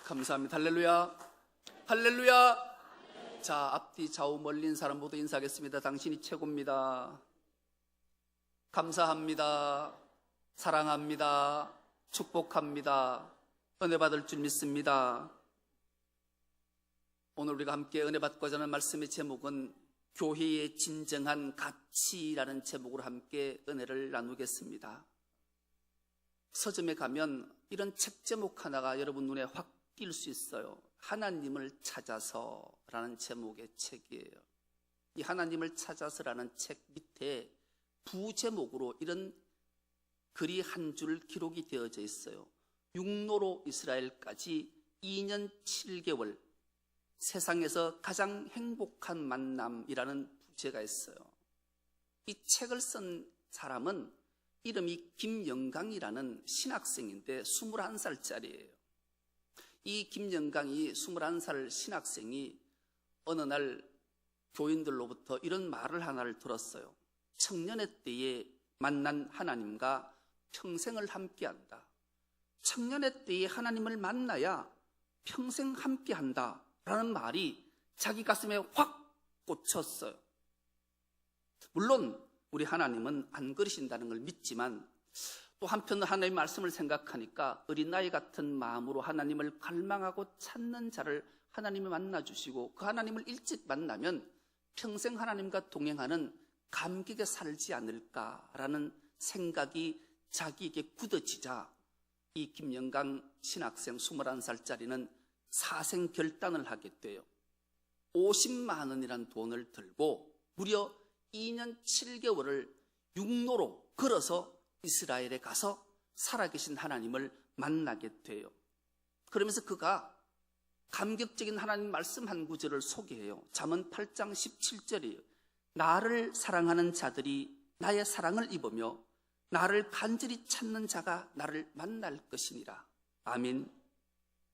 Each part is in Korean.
감사합니다. 할렐루야. 할렐루야. 자, 앞뒤 좌우 멀린 사람 모두 인사하겠습니다. 당신이 최고입니다. 감사합니다. 사랑합니다. 축복합니다. 은혜 받을 줄 믿습니다. 오늘 우리가 함께 은혜 받고자 하는 말씀의 제목은 교회의 진정한 가치라는 제목으로 함께 은혜를 나누겠습니다. 서점에 가면 이런 책 제목 하나가 여러분 눈에 확 띌 수 있어요. 하나님을 찾아서라는 제목의 책이에요. 이 하나님을 찾아서라는 책 밑에 부제목으로 이런 글이 한 줄 기록이 되어져 있어요. 육로로 이스라엘까지 2년 7개월 세상에서 가장 행복한 만남이라는 부제가 있어요. 이 책을 쓴 사람은 이름이 김영강이라는 신학생인데 21살짜리예요. 이 김영강이 21살 신학생이 어느 날 교인들로부터 이런 말을 하나를 들었어요. 청년의 때에 만난 하나님과 평생을 함께한다. 청년의 때에 하나님을 만나야 평생 함께한다 라는 말이 자기 가슴에 확 꽂혔어요. 물론 우리 하나님은 안 그러신다는 걸 믿지만 또 한편 하나님의 말씀을 생각하니까 어린아이 같은 마음으로 하나님을 갈망하고 찾는 자를 하나님이 만나주시고 그 하나님을 일찍 만나면 평생 하나님과 동행하는 감격에 살지 않을까라는 생각이 자기에게 굳어지자 이 김영강 신학생 21살짜리는 사생 결단을 하게 돼요. 50만 원이라는 돈을 들고 무려 2년 7개월을 육로로 걸어서 이스라엘에 가서 살아계신 하나님을 만나게 돼요. 그러면서 그가 감격적인 하나님 말씀 한 구절을 소개해요. 잠언 8장 17절이에요. 나를 사랑하는 자들이 나의 사랑을 입으며 나를 간절히 찾는 자가 나를 만날 것이니라. 아멘.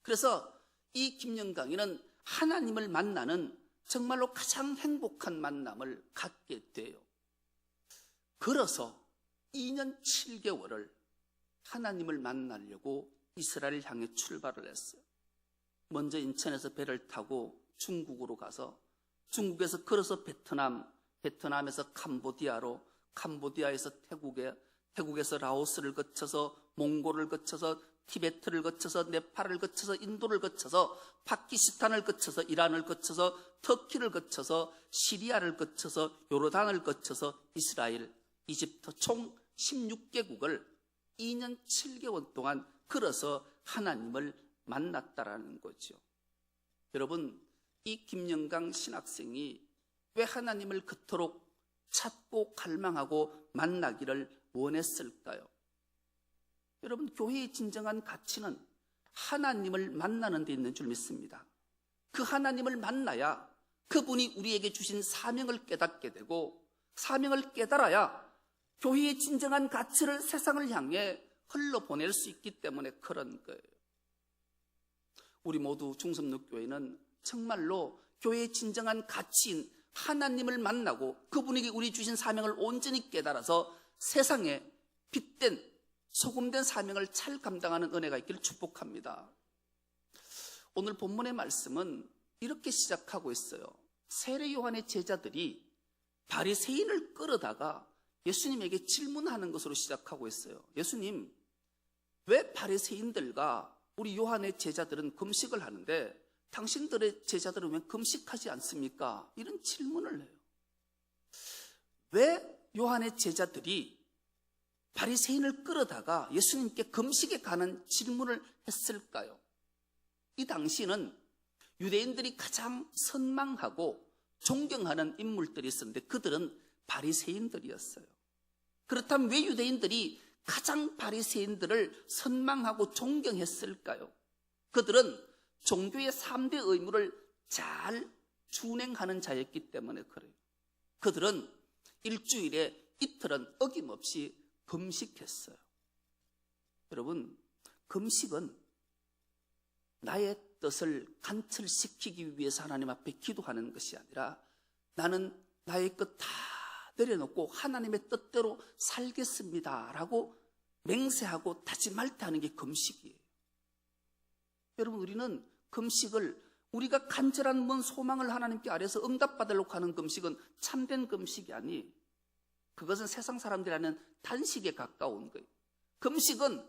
그래서 이 김영강이는 하나님을 만나는 정말로 가장 행복한 만남을 갖게 돼요. 걸어서 2년 7개월을 하나님을 만나려고 이스라엘을 향해 출발을 했어요. 먼저 인천에서 배를 타고 중국으로 가서 중국에서 걸어서 베트남에서 캄보디아로, 캄보디아에서 태국에서 라오스를 거쳐서 몽골을 거쳐서 티베트를 거쳐서 네팔을 거쳐서 인도를 거쳐서 파키스탄을 거쳐서 이란을 거쳐서 터키를 거쳐서 시리아를 거쳐서 요르단을 거쳐서 이스라엘, 이집트 총 16개국을 2년 7개월 동안 걸어서 하나님을 만났다라는 거죠. 여러분, 이 김영강 신학생이 왜 하나님을 그토록 찾고 갈망하고 만나기를 원했을까요? 여러분, 교회의 진정한 가치는 하나님을 만나는 데 있는 줄 믿습니다. 그 하나님을 만나야 그분이 우리에게 주신 사명을 깨닫게 되고 사명을 깨달아야 교회의 진정한 가치를 세상을 향해 흘러보낼 수 있기 때문에 그런 거예요. 우리 모두 중섭로교회는 정말로 교회의 진정한 가치인 하나님을 만나고 그분에게 우리 주신 사명을 온전히 깨달아서 세상에 빛된 소금된 사명을 잘 감당하는 은혜가 있기를 축복합니다. 오늘 본문의 말씀은 이렇게 시작하고 있어요. 세례 요한의 제자들이 바리새인을 끌어다가 예수님에게 질문하는 것으로 시작하고 있어요. 예수님, 왜 바리새인들과 우리 요한의 제자들은 금식을 하는데 당신들의 제자들은 왜 금식하지 않습니까? 이런 질문을 해요. 왜 요한의 제자들이 바리새인을 끌어다가 예수님께 금식에 관한 질문을 했을까요? 이 당시는 유대인들이 가장 선망하고 존경하는 인물들이 있었는데 그들은 바리새인들이었어요. 그렇다면 왜 유대인들이 가장 바리새인들을 선망하고 존경했을까요? 그들은 종교의 3대 의무를 잘 준행하는 자였기 때문에 그래요. 그들은 일주일에 이틀은 어김없이 금식했어요. 여러분, 금식은 나의 뜻을 관철시키기 위해서 하나님 앞에 기도하는 것이 아니라 나는 나의 것 다 내려놓고 하나님의 뜻대로 살겠습니다 라고 맹세하고 다짐할 때 하는 게 금식이에요. 여러분, 우리는 금식을 우리가 간절한 먼 소망을 하나님께 아래서 응답받으려고 하는 금식은 참된 금식이 아니, 그것은 세상 사람들이 하는 단식에 가까운 거예요. 금식은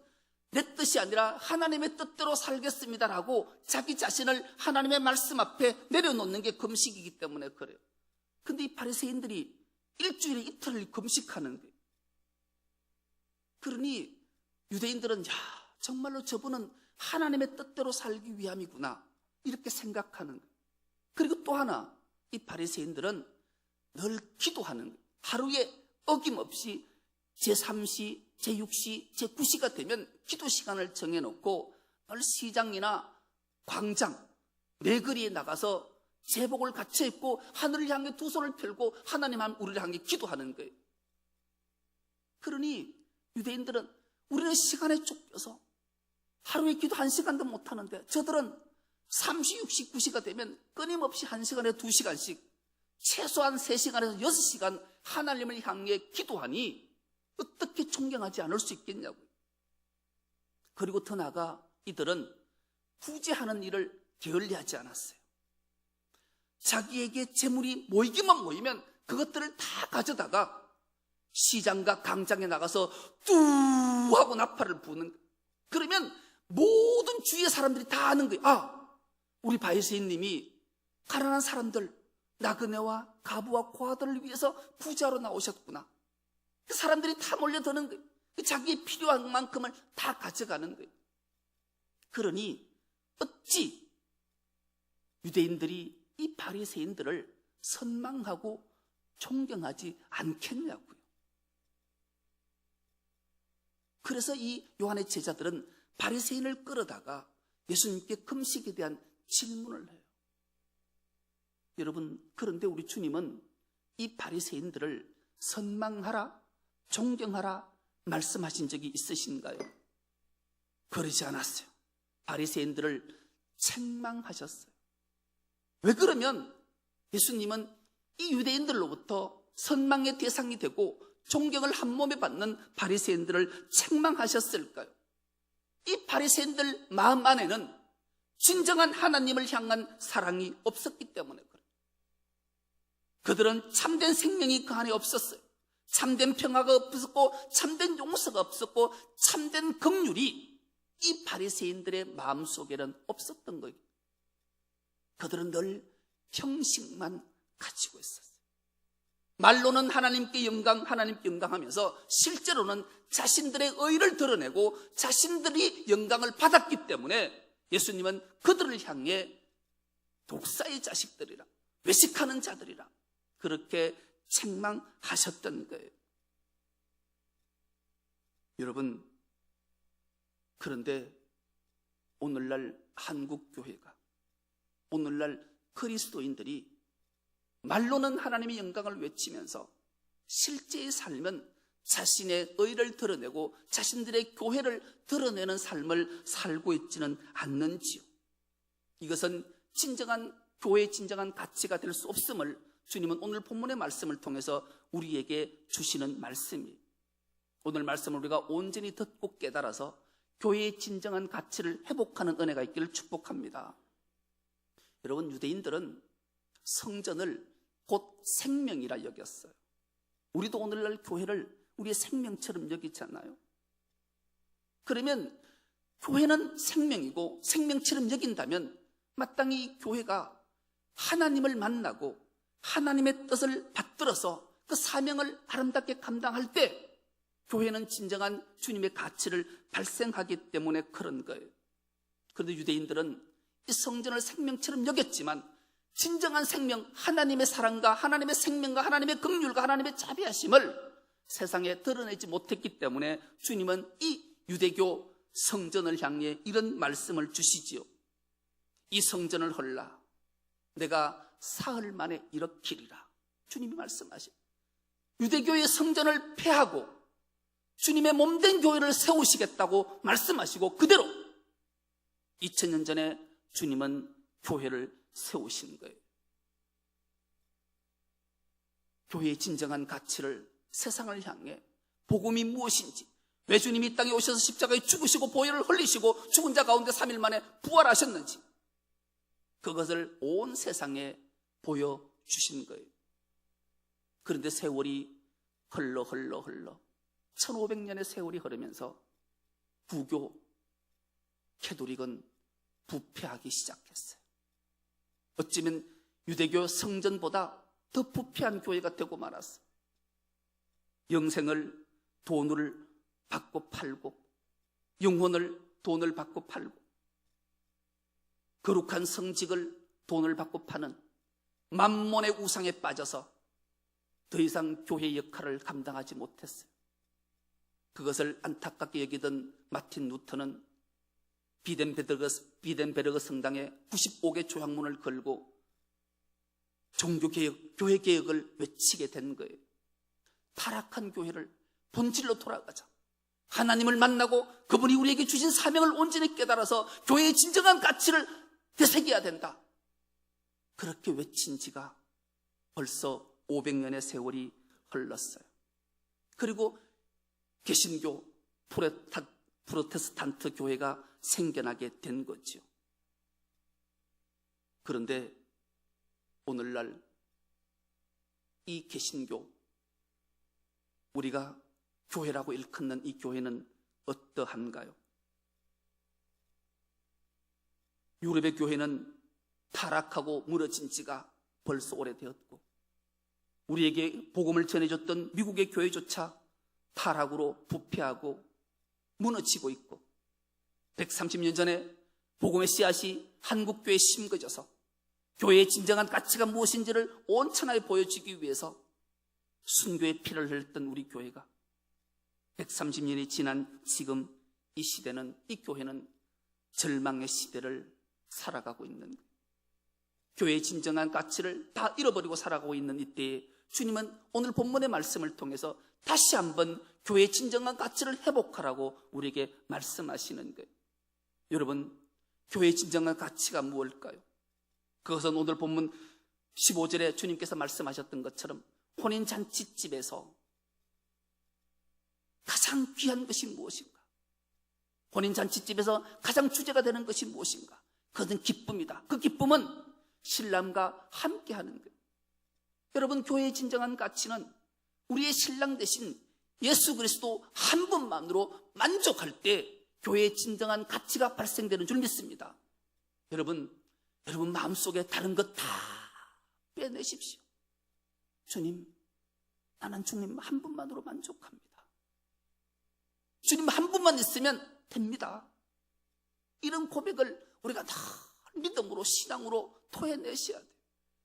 내 뜻이 아니라 하나님의 뜻대로 살겠습니다라고 자기 자신을 하나님의 말씀 앞에 내려놓는 게 금식이기 때문에 그래요. 근데 이 바리새인들이 일주일에 이틀을 금식하는 거예요. 그러니 유대인들은 정말로 저분은 하나님의 뜻대로 살기 위함이구나 이렇게 생각하는 거예요. 그리고 또 하나, 이 바리새인들은 늘 기도하는 거예요. 하루에 어김없이 제3시, 제6시, 제9시가 되면 기도 시간을 정해놓고 늘 시장이나 광장, 내거리에 나가서 제복을 갖춰 입고 하늘을 향해 두 손을 펴고 하나님 우리를 향해 기도하는 거예요. 그러니 유대인들은 우리는 시간에 쫓겨서 하루에 기도 1시간도 못하는데 저들은 3시, 6시, 9시가 되면 끊임없이 1시간에 2시간씩 최소한 3시간에서 6시간 하나님을 향해 기도하니 어떻게 존경하지 않을 수 있겠냐고요. 그리고 더 나아가 이들은 구제하는 일을 게을리하지 않았어요. 자기에게 재물이 모이기만 모이면 그것들을 다 가져다가 시장과 강장에 나가서 뚜 하고 나팔을 부는 거예요. 그러면 모든 주위의 사람들이 다 아는 거예요. 우리 바리새인님이 가난한 사람들, 나그네와 가부와 고아들을 위해서 부자로 나오셨구나. 그 사람들이 다 몰려드는 거예요. 자기의 필요한 만큼을 다 가져가는 거예요. 그러니 어찌 유대인들이 이 바리새인들을 선망하고 존경하지 않겠냐고요. 그래서 이 요한의 제자들은 바리새인을 끌어다가 예수님께 금식에 대한 질문을 해요. 여러분, 그런데 우리 주님은 이 바리새인들을 선망하라, 존경하라 말씀하신 적이 있으신가요? 그러지 않았어요. 바리새인들을 책망하셨어요. 왜 그러면 예수님은 이 유대인들로부터 선망의 대상이 되고 존경을 한 몸에 받는 바리새인들을 책망하셨을까요? 이 바리새인들 마음 안에는 진정한 하나님을 향한 사랑이 없었기 때문에 그래요. 그들은 참된 생명이 그 안에 없었어요. 참된 평화가 없었고 참된 용서가 없었고 참된 긍휼이 이 바리새인들의 마음속에는 없었던 거예요. 그들은 늘 형식만 가지고 있었어요. 말로는 하나님께 영광 하면서 실제로는 자신들의 의를 드러내고 자신들이 영광을 받았기 때문에 예수님은 그들을 향해 독사의 자식들이라, 외식하는 자들이라 그렇게 책망하셨던 거예요. 여러분, 그런데 오늘날 한국 교회가, 오늘날 그리스도인들이 말로는 하나님의 영광을 외치면서 실제의 삶은 자신의 의를 드러내고 자신들의 교회를 드러내는 삶을 살고 있지는 않는지요. 이것은 진정한 교회의 진정한 가치가 될 수 없음을 주님은 오늘 본문의 말씀을 통해서 우리에게 주시는 말씀이에요. 오늘 말씀을 우리가 온전히 듣고 깨달아서 교회의 진정한 가치를 회복하는 은혜가 있기를 축복합니다. 여러분, 유대인들은 성전을 곧 생명이라 여겼어요. 우리도 오늘날 교회를 우리의 생명처럼 여기지 않나요? 그러면 교회는 생명이고 생명처럼 여긴다면 마땅히 교회가 하나님을 만나고 하나님의 뜻을 받들어서 그 사명을 아름답게 감당할 때 교회는 진정한 주님의 가치를 발생하기 때문에 그런 거예요. 그런데 유대인들은 이 성전을 생명처럼 여겼지만 진정한 생명, 하나님의 사랑과 하나님의 생명과 하나님의 긍휼과 하나님의 자비하심을 세상에 드러내지 못했기 때문에 주님은 이 유대교 성전을 향해 이런 말씀을 주시지요. 이 성전을 헐라 내가 사흘 만에 일으키리라. 주님이 말씀하시죠. 유대교의 성전을 폐하고 주님의 몸된 교회를 세우시겠다고 말씀하시고 그대로 2000년 전에 주님은 교회를 세우신 거예요. 교회의 진정한 가치를 세상을 향해 복음이 무엇인지, 왜 주님이 이 땅에 오셔서 십자가에 죽으시고 보혈을 흘리시고 죽은 자 가운데 3일 만에 부활하셨는지 그것을 온 세상에 보여주신 거예요. 그런데 세월이 흘러 1500년의 세월이 흐르면서 부교, 캐톨릭은 부패하기 시작했어요. 어쩌면 유대교 성전보다 더 부패한 교회가 되고 말았어요. 영생을 돈을 받고 팔고 영혼을 돈을 받고 팔고 거룩한 성직을 돈을 받고 파는 만몬의 우상에 빠져서 더 이상 교회의 역할을 감당하지 못했어요. 그것을 안타깝게 여기던 마틴 루터는 비덴베르그 성당에 95개 조약문을 걸고 종교개혁, 교회개혁을 외치게 된 거예요. 타락한 교회를 본질로 돌아가자. 하나님을 만나고 그분이 우리에게 주신 사명을 온전히 깨달아서 교회의 진정한 가치를 되새겨야 된다. 그렇게 외친 지가 벌써 500년의 세월이 흘렀어요. 그리고 개신교, 프로테스탄트 교회가 생겨나게 된 거죠. 그런데 오늘날 이 개신교, 우리가 교회라고 일컫는 이 교회는 어떠한가요? 유럽의 교회는 타락하고 무너진 지가 벌써 오래되었고, 우리에게 복음을 전해줬던 미국의 교회조차 타락으로 부패하고 무너지고 있고, 130년 전에 복음의 씨앗이 한국교회에 심겨져서 교회의 진정한 가치가 무엇인지를 온 천하에 보여주기 위해서 순교의 피를 흘렸던 우리 교회가 130년이 지난 지금 이 시대는, 이 교회는 절망의 시대를 살아가고 있는 거예요. 교회의 진정한 가치를 다 잃어버리고 살아가고 있는 이때에 주님은 오늘 본문의 말씀을 통해서 다시 한번 교회의 진정한 가치를 회복하라고 우리에게 말씀하시는 거예요. 여러분, 교회의 진정한 가치가 무엇일까요? 그것은 오늘 본문 15절에 주님께서 말씀하셨던 것처럼 혼인잔치집에서 가장 귀한 것이 무엇인가? 혼인잔치집에서 가장 주제가 되는 것이 무엇인가? 그것은 기쁨이다. 그 기쁨은 신랑과 함께하는 거예요. 여러분, 교회의 진정한 가치는 우리의 신랑 대신 예수 그리스도 한 분만으로 만족할 때 교회의 진정한 가치가 발생되는 줄 믿습니다. 여러분 마음속에 다른 것 다 빼내십시오. 주님, 나는 주님 한 분만으로 만족합니다. 주님 한 분만 있으면 됩니다. 이런 고백을 우리가 다 믿음으로, 신앙으로 토해내셔야 돼요.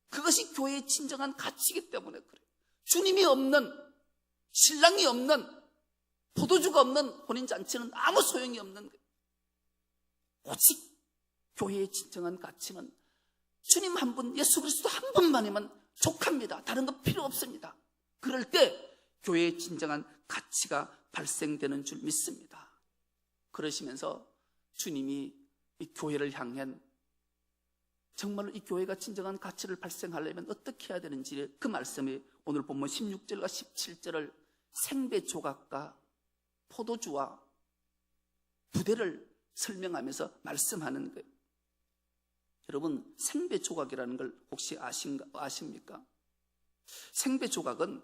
그것이 교회의 진정한 가치이기 때문에 그래요. 주님이 없는, 신랑이 없는, 포도주가 없는 혼인잔치는 아무 소용이 없는 거예요. 오직 교회의 진정한 가치는 주님 한 분, 예수 그리스도 한 분만이면 족합니다. 다른 거 필요 없습니다. 그럴 때 교회의 진정한 가치가 발생되는 줄 믿습니다. 그러시면서 주님이 이 교회를 향한, 정말로 이 교회가 진정한 가치를 발생하려면 어떻게 해야 되는지 그 말씀이 오늘 본문 16절과 17절을 생배 조각과 포도주와 부대를 설명하면서 말씀하는 거예요. 여러분, 생배 조각이라는 걸 혹시 아십니까? 생배 조각은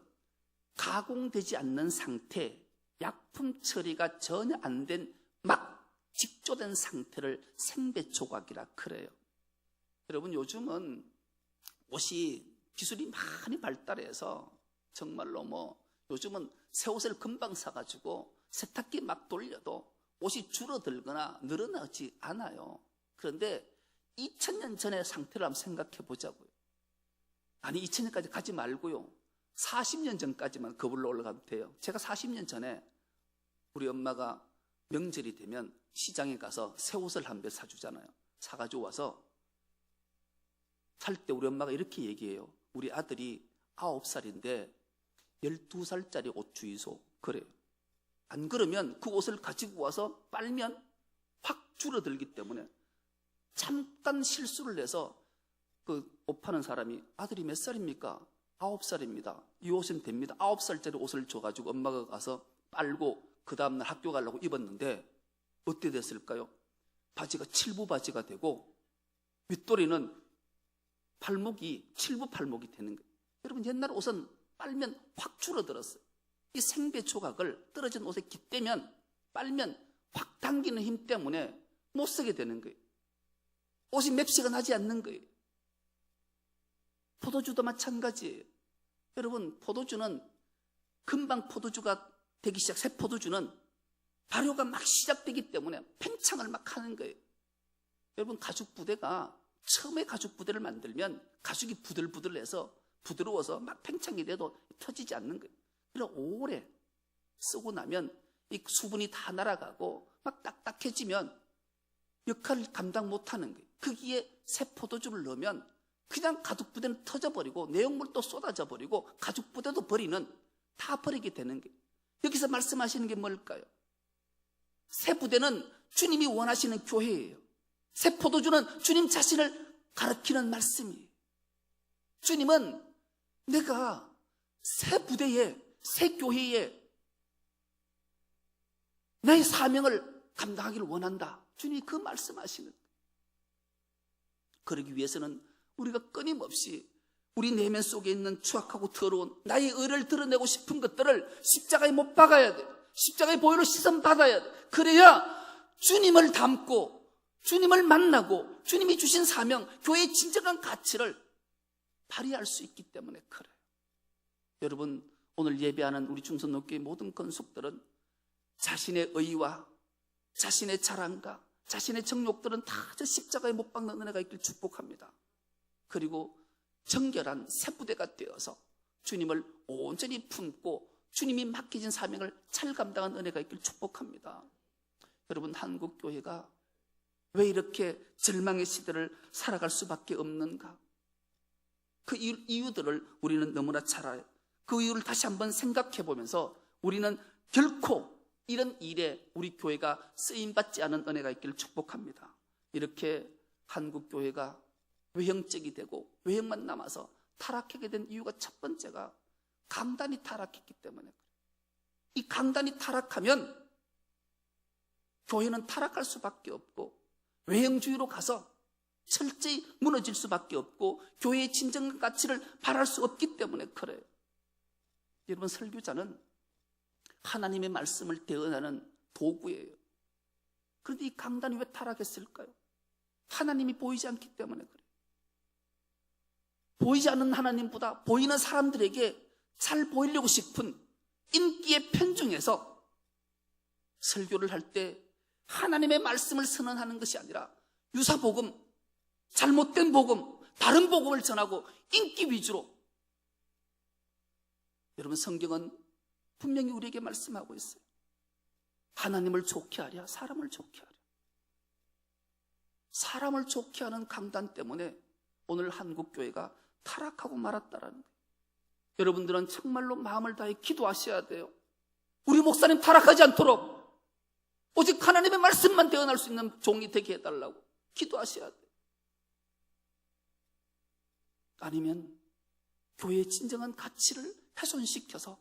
가공되지 않는 상태, 약품 처리가 전혀 안 된 막 직조된 상태를 생배 조각이라 그래요. 여러분, 요즘은 옷이 기술이 많이 발달해서 정말로 요즘은 새 옷을 금방 사가지고 세탁기 막 돌려도 옷이 줄어들거나 늘어나지 않아요. 그런데 2000년 전의 상태를 한번 생각해 보자고요. 아니, 2000년까지 가지 말고요, 40년 전까지만 거슬러 올라가도 돼요. 제가 40년 전에 우리 엄마가 명절이 되면 시장에 가서 새 옷을 한 벌 사주잖아요. 사가지고 와서 살 때 우리 엄마가 이렇게 얘기해요. 우리 아들이 9살인데 12살짜리 옷 주이소. 그래요. 안 그러면 그 옷을 가지고 와서 빨면 확 줄어들기 때문에 잠깐 실수를 해서 그 옷 파는 사람이 아들이 몇 살입니까? 9살입니다. 이 옷은 됩니다. 9살짜리 옷을 줘가지고 엄마가 가서 빨고 그 다음날 학교 가려고 입었는데 어떻게 됐을까요? 바지가 7부 바지가 되고 윗도리는 팔목이 7부 팔목이 되는 거예요. 여러분, 옛날 옷은 빨면 확 줄어들었어요. 이 생배 조각을 떨어진 옷에 깃대면 빨면 확 당기는 힘 때문에 못 쓰게 되는 거예요. 옷이 맵시가 나지 않는 거예요. 포도주도 마찬가지예요. 여러분, 포도주는 금방 포도주가 되기 시작, 새 포도주는 발효가 막 시작되기 때문에 팽창을 막 하는 거예요. 여러분, 가죽 부대가 처음에 가죽 부대를 만들면 가죽이 부들부들해서 부드러워서 막 팽창이 돼도 터지지 않는 거예요. 그래서 오래 쓰고 나면 이 수분이 다 날아가고 막 딱딱해지면 역할을 감당 못하는 거예요. 거기에 새 포도주를 넣으면 그냥 가죽 부대는 터져버리고 내용물도 쏟아져 버리고 가죽 부대도 버리는, 다 버리게 되는 거예요. 여기서 말씀하시는 게 뭘까요? 새 부대는 주님이 원하시는 교회예요. 새 포도주는 주님 자신을 가르치는 말씀이에요. 주님은 내가 새 부대에, 새 교회에 나의 사명을 감당하기를 원한다. 주님이 그 말씀하시는 거예요. 그러기 위해서는 우리가 끊임없이 우리 내면 속에 있는 추악하고 더러운 나의 의를 드러내고 싶은 것들을 십자가에 못 박아야 돼. 십자가의 보혈로 시선 받아야 돼. 그래야 주님을 닮고 주님을 만나고 주님이 주신 사명, 교회의 진정한 가치를 발휘할 수 있기 때문에 그래요. 여러분, 오늘 예배하는 우리 충성노교회 모든 건속들은 자신의 의와 자신의 자랑과 자신의 정욕들은 다 저 십자가에 못 박는 은혜가 있길 축복합니다. 그리고 정결한 새 부대가 되어서 주님을 온전히 품고 주님이 맡기신 사명을 잘 감당한 은혜가 있길 축복합니다. 여러분, 한국교회가 왜 이렇게 절망의 시대를 살아갈 수밖에 없는가? 그 이유들을 우리는 너무나 잘 알아요. 그 이유를 다시 한번 생각해 보면서 우리는 결코 이런 일에 우리 교회가 쓰임받지 않은 은혜가 있기를 축복합니다. 이렇게 한국교회가 외형적이 되고 외형만 남아서 타락하게 된 이유가 첫 번째가 강단이 타락했기 때문에 그래요. 이 강단이 타락하면 교회는 타락할 수밖에 없고 외형주의로 가서 철저히 무너질 수밖에 없고 교회의 진정한 가치를 발할 수 없기 때문에 그래요. 여러분, 설교자는 하나님의 말씀을 대언하는 도구예요. 그런데 이 강단이 왜 타락했을까요? 하나님이 보이지 않기 때문에 그래요. 보이지 않는 하나님보다 보이는 사람들에게 잘 보이려고 싶은 인기의 편중에서 설교를 할 때 하나님의 말씀을 선언하는 것이 아니라 유사복음, 잘못된 복음, 다른 복음을 전하고 인기 위주로. 여러분, 성경은 분명히 우리에게 말씀하고 있어요. 하나님을 좋게 하랴, 사람을 좋게 하랴. 사람을 좋게 하는 강단 때문에 오늘 한국교회가 타락하고 말았다라는 거예요. 여러분들은 정말로 마음을 다해 기도하셔야 돼요. 우리 목사님 타락하지 않도록 오직 하나님의 말씀만 대언할 수 있는 종이 되게 해달라고 기도하셔야 돼요. 아니면 교회의 진정한 가치를 훼손시켜서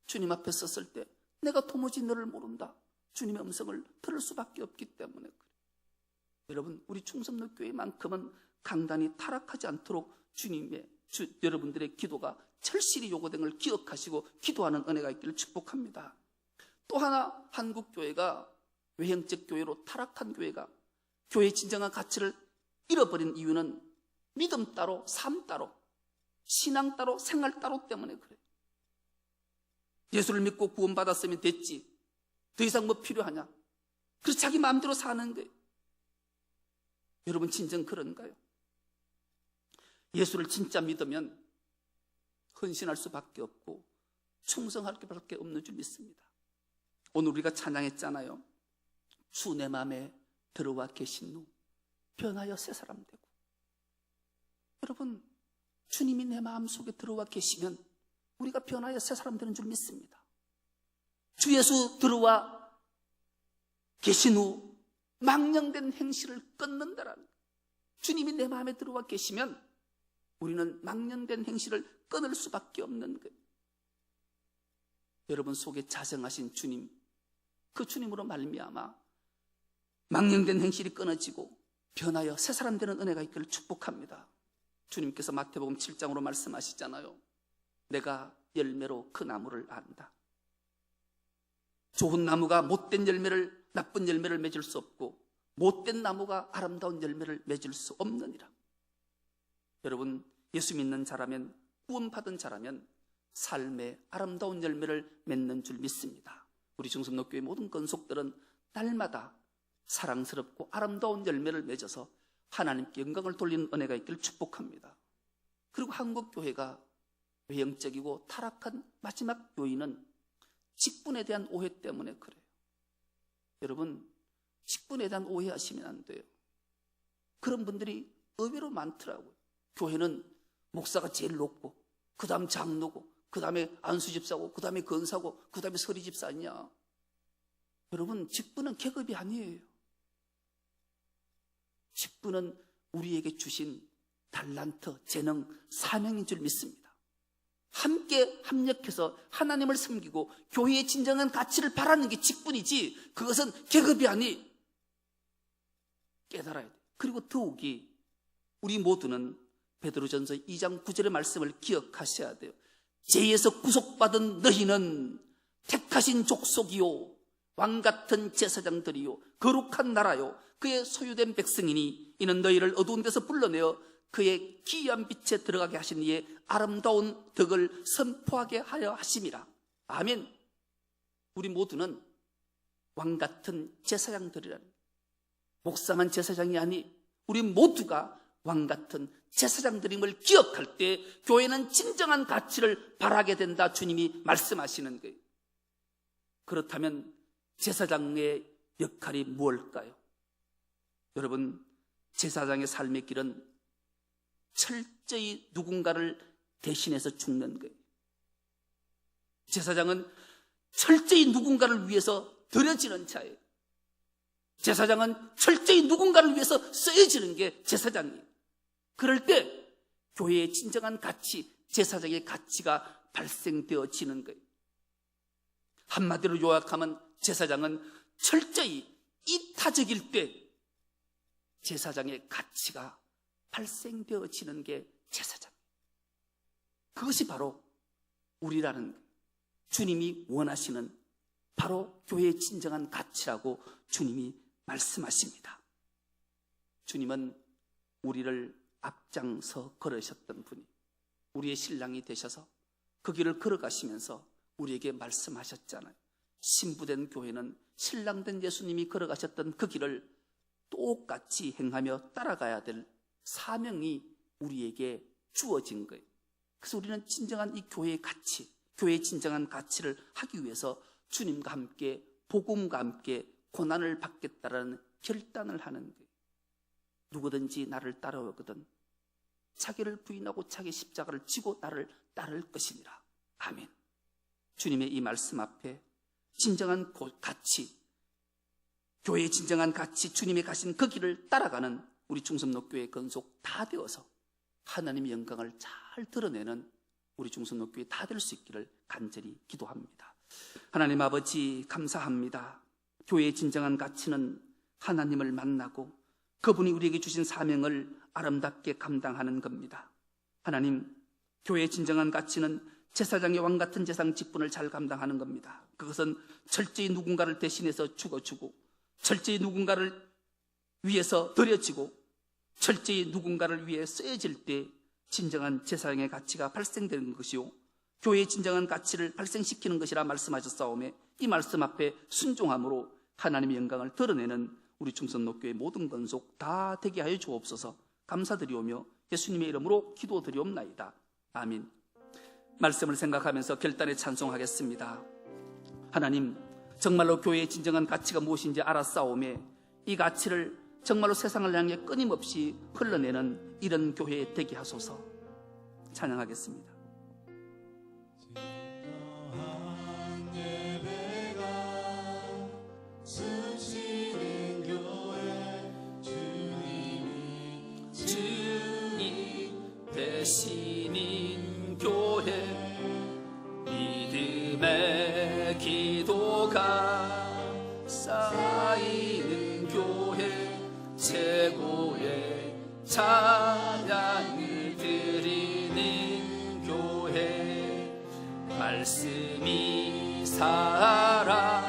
주님 앞에 섰을 때 내가 도무지 너를 모른다, 주님의 음성을 들을 수밖에 없기 때문에 그래요. 여러분, 우리 충성노교회만큼은 강단이 타락하지 않도록 여러분들의 기도가 철실히 요구된 걸 기억하시고 기도하는 은혜가 있기를 축복합니다. 또 하나, 한국교회가 외형적 교회로 타락한 교회가 교회의 진정한 가치를 잃어버린 이유는 믿음 따로 삶 따로 신앙 따로 생활 따로 때문에 그래요. 예수를 믿고 구원받았으면 됐지, 더 이상 뭐 필요하냐, 그래서 자기 마음대로 사는 거예요. 여러분, 진정 그런가요? 예수를 진짜 믿으면 헌신할 수밖에 없고 충성할 수밖에 없는 줄 믿습니다. 오늘 우리가 찬양했잖아요. 주 내 마음에 들어와 계신 후 변하여 새 사람 되고. 여러분, 주님이 내 마음속에 들어와 계시면 우리가 변하여 새 사람 되는 줄 믿습니다. 주 예수 들어와 계신 후 망령된 행실을 끊는다라는 거예요. 주님이 내 마음에 들어와 계시면 우리는 망령된 행실을 끊을 수밖에 없는 거예요. 여러분 속에 자생하신 주님, 그 주님으로 말미암아 망령된 행실이 끊어지고 변하여 새 사람 되는 은혜가 있기를 축복합니다. 주님께서 마태복음 7장으로 말씀하시잖아요. 내가 열매로 그 나무를 안다. 좋은 나무가 못된 열매를, 나쁜 열매를 맺을 수 없고 못된 나무가 아름다운 열매를 맺을 수 없느니라. 여러분, 예수 믿는 자라면, 구원받은 자라면 삶의 아름다운 열매를 맺는 줄 믿습니다. 우리 중섭로교회 모든 건속들은 날마다 사랑스럽고 아름다운 열매를 맺어서 하나님께 영광을 돌리는 은혜가 있기를 축복합니다. 그리고 한국교회가 외형적이고 타락한 마지막 요인은 직분에 대한 오해 때문에 그래요. 여러분, 직분에 대한 오해하시면 안 돼요. 그런 분들이 의외로 많더라고요. 교회는 목사가 제일 높고, 그 다음 장로고, 그 다음에 안수집사고, 그 다음에 건사고, 그 다음에 서리집사 아니냐. 여러분, 직분은 계급이 아니에요. 직분은 우리에게 주신 달란트, 재능, 사명인 줄 믿습니다. 함께 합력해서 하나님을 섬기고 교회의 진정한 가치를 바라는 게 직분이지, 그것은 계급이 아니. 깨달아야 돼요. 그리고 더욱이 우리 모두는 베드로전서 2장 9절의 말씀을 기억하셔야 돼요. 죄에서 구속받은 너희는 택하신 족속이요, 왕같은 제사장들이요, 거룩한 나라요, 그의 소유된 백성이니 이는 너희를 어두운 데서 불러내어 그의 기이한 빛에 들어가게 하신 이의 아름다운 덕을 선포하게 하려 하심이라. 아멘. 우리 모두는 왕같은 제사장들이라는, 목사만 제사장이 아니 우리 모두가 왕같은 제사장들임을 기억할 때 교회는 진정한 가치를 바라게 된다, 주님이 말씀하시는 거예요. 그렇다면 제사장의 역할이 무엇일까요? 여러분, 제사장의 삶의 길은 철저히 누군가를 대신해서 죽는 거예요. 제사장은 철저히 누군가를 위해서 드려지는 자예요. 제사장은 철저히 누군가를 위해서 쓰여지는 게 제사장이에요. 그럴 때 교회의 진정한 가치, 제사장의 가치가 발생되어지는 거예요. 한마디로 요약하면 제사장은 철저히 이타적일 때 제사장의 가치가 발생되어지는 게 제사장. 그것이 바로 우리라는, 주님이 원하시는 바로 교회의 진정한 가치라고 주님이 말씀하십니다. 주님은 우리를 앞장서 걸으셨던 분이, 우리의 신랑이 되셔서 그 길을 걸어가시면서 우리에게 말씀하셨잖아요. 신부된 교회는 신랑된 예수님이 걸어가셨던 그 길을 똑같이 행하며 따라가야 될 사명이 우리에게 주어진 거예요. 그래서 우리는 진정한 이 교회의 가치, 교회의 진정한 가치를 하기 위해서 주님과 함께, 복음과 함께 고난을 받겠다라는 결단을 하는 거예요. 누구든지 나를 따라오거든 자기를 부인하고 자기 십자가를 지고 나를 따를 것이니라. 아멘. 주님의 이 말씀 앞에 진정한 가치, 교회의 진정한 가치, 주님이 가신 그 길을 따라가는 우리 중섭로교회 건속 다 되어서 하나님의 영광을 잘 드러내는 우리 중섭로교회 다 될 수 있기를 간절히 기도합니다. 하나님 아버지, 감사합니다. 교회의 진정한 가치는 하나님을 만나고 그분이 우리에게 주신 사명을 아름답게 감당하는 겁니다. 하나님, 교회의 진정한 가치는 제사장의 왕같은 제사장 직분을 잘 감당하는 겁니다. 그것은 철저히 누군가를 대신해서 죽어주고, 철저히 누군가를 위해서 드려지고, 철저히 누군가를 위해 쓰여질 때 진정한 제사장의 가치가 발생되는 것이요, 교회의 진정한 가치를 발생시키는 것이라 말씀하셨사오매 이 말씀 앞에 순종함으로 하나님의 영광을 드러내는 우리 중섭로교회 모든 건속 다 되게 하여 주옵소서. 감사드리오며 예수님의 이름으로 기도드리옵나이다. 아멘. 말씀을 생각하면서 결단에 찬송하겠습니다. 하나님, 정말로 교회의 진정한 가치가 무엇인지 알았사오매 이 가치를 정말로 세상을 향해 끊임없이 흘러내는 이런 교회 되게 하소서. 찬양하겠습니다. 대신인 교회, 믿음의 기도가 찬양을 드리는 교회, 말씀이 살아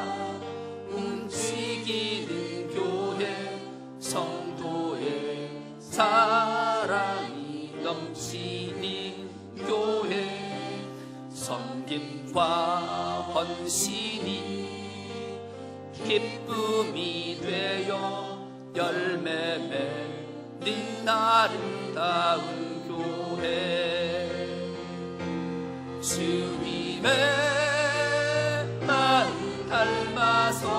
움직이는 교회, 성도의 사랑이 넘치는 교회, 섬김과 헌신이 기쁨이 되어 열매 맺는 아름다운 교회, 주님의 마음 닮아서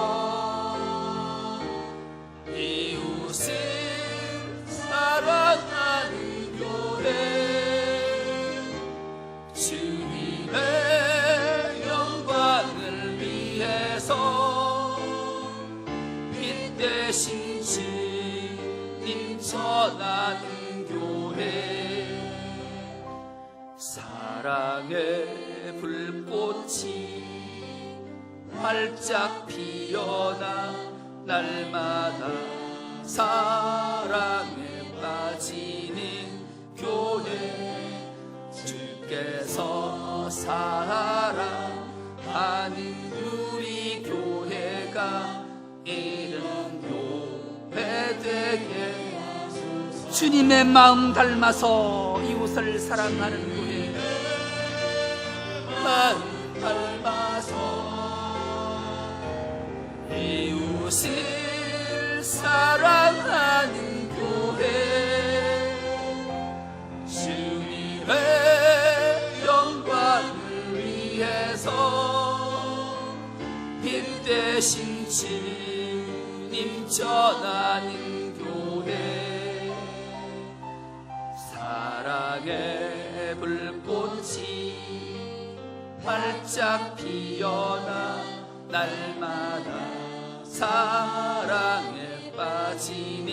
이웃을 사랑하는 교회, 주님의 영광을 위해서 빛 대신 주님 전하는 교회, 사랑의 불꽃이 활짝 피어나 날마다 사랑에 빠지는 교회, 주께서 사랑하는 우리 교회가 이른 교회 되게 하소서. 주님의 마음 닮아서 이웃을 사랑하는 교회, 마음 닮아서 이웃을 사랑하는 교회, 주님의 영광을 위해서 빛 대신 주님 전하는 교회, 사랑의 불꽃이 활짝 피어나 날마다 사랑에 빠지는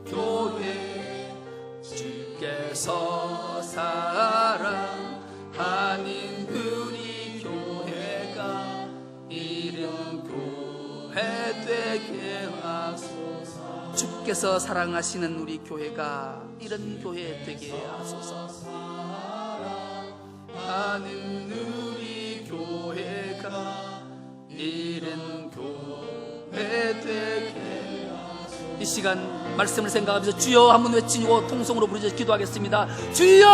교회, 주께서 사랑하는 우리 교회가 이른 교회 되게 하소서. 주께서 사랑하시는 우리 교회가 이른 교회 되게 하소서. 사랑하는 우리 교회가 이른 교회 되게 하소서. 이 시간 말씀을 생각하면서 주여 한번 외치고 통성으로 부르짖어 기도하겠습니다. 주여!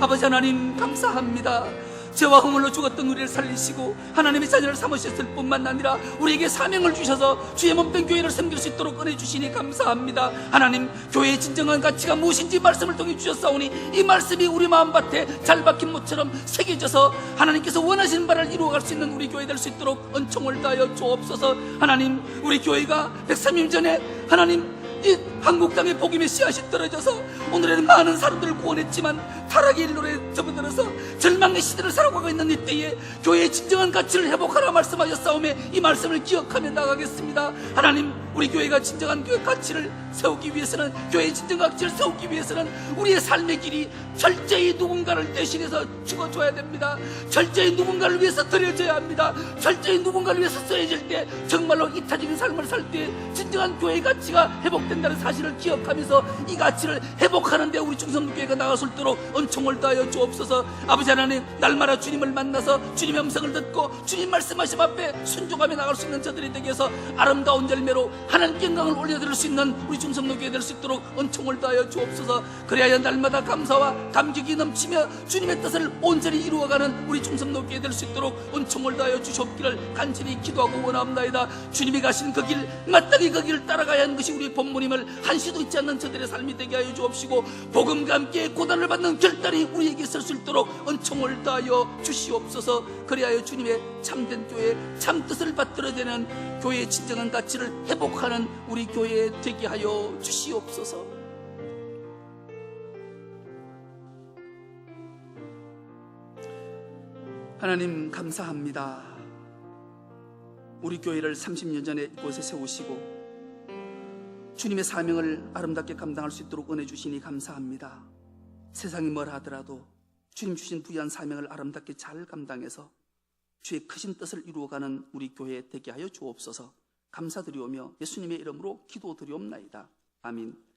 아버지 하나님 감사합니다. 죄와 허물로 죽었던 우리를 살리시고 하나님의 자녀를 삼으셨을 뿐만 아니라 우리에게 사명을 주셔서 주의 몸된 교회를 섬길 수 있도록 은혜 주시니 감사합니다. 하나님, 교회의 진정한 가치가 무엇인지 말씀을 통해 주셨사오니 이 말씀이 우리 마음밭에 잘 박힌 못처럼 새겨져서 하나님께서 원하시는 바를 이루어갈 수 있는 우리 교회 될 수 있도록 은총을 다하여 주옵소서. 하나님, 우리 교회가 103일 전에 하나님 이 한국 땅에 복음의 씨앗이 떨어져서 오늘에는 많은 사람들을 구원했지만 타락의 일로에 접어들어서 절망의 시대를 살아가고 있는 이때에 교회의 진정한 가치를 회복하라 말씀하셨사오매 이 말씀을 기억하며 나가겠습니다. 하나님, 우리 교회가 진정한 교회 가치를 세우기 위해서는, 교회의 진정한 가치를 세우기 위해서는 우리의 삶의 길이 철저히 누군가를 대신해서 죽어줘야 됩니다. 철저히 누군가를 위해서 드려져야 합니다. 철저히 누군가를 위해서 쓰여질 때 정말로 이타적인 삶을 살 때 진정한 교회의 가치가 회복된다는 사실을 기억하면서 이 가치를 회복하는 데 우리 중성교회가 나갈 수 있도록 은총을 다하여 주옵소서. 아버지 하나님, 날마다 주님을 만나서 주님의 음성을 듣고 주님 말씀하심 앞에 순종하며 나갈 수 있는 저들이 되게 해서 아름다운 열매로 하나님께 영광을 올려드릴 수 있는 우리 중성교회 될 수 있도록 은총을 다하여 주옵소서. 그래야 날마다 감사와 감격이 넘치며 주님의 뜻을 온전히 이루어가는 우리 중성교회 될 수 있도록 은총을 다하여 주시옵기를 간절히 기도하고 원합나이다. 주님이 가신 그 길, 마땅히 그 길을 따라가야 하는 것이 우리 본문임을 한시도 잊지 않는 저들의 삶이 되게 하여 주옵시고 복음과 함께 고난을 받는 결단이 우리에게 있을 수 있도록 은총을 다하여 주시옵소서. 그리하여 주님의 참된 교회, 참뜻을 받들어내는 교회의 진정한 가치를 회복하는 우리 교회 되게 하여 주시옵소서. 하나님 감사합니다. 우리 교회를 30년 전에 이곳에 세우시고 주님의 사명을 아름답게 감당할 수 있도록 은혜 주시니 감사합니다. 세상이 뭘 하더라도 주님 주신 부유한 사명을 아름답게 잘 감당해서 주의 크신 뜻을 이루어가는 우리 교회 되게 하여 주옵소서. 감사드리오며 예수님의 이름으로 기도드리옵나이다. 아멘.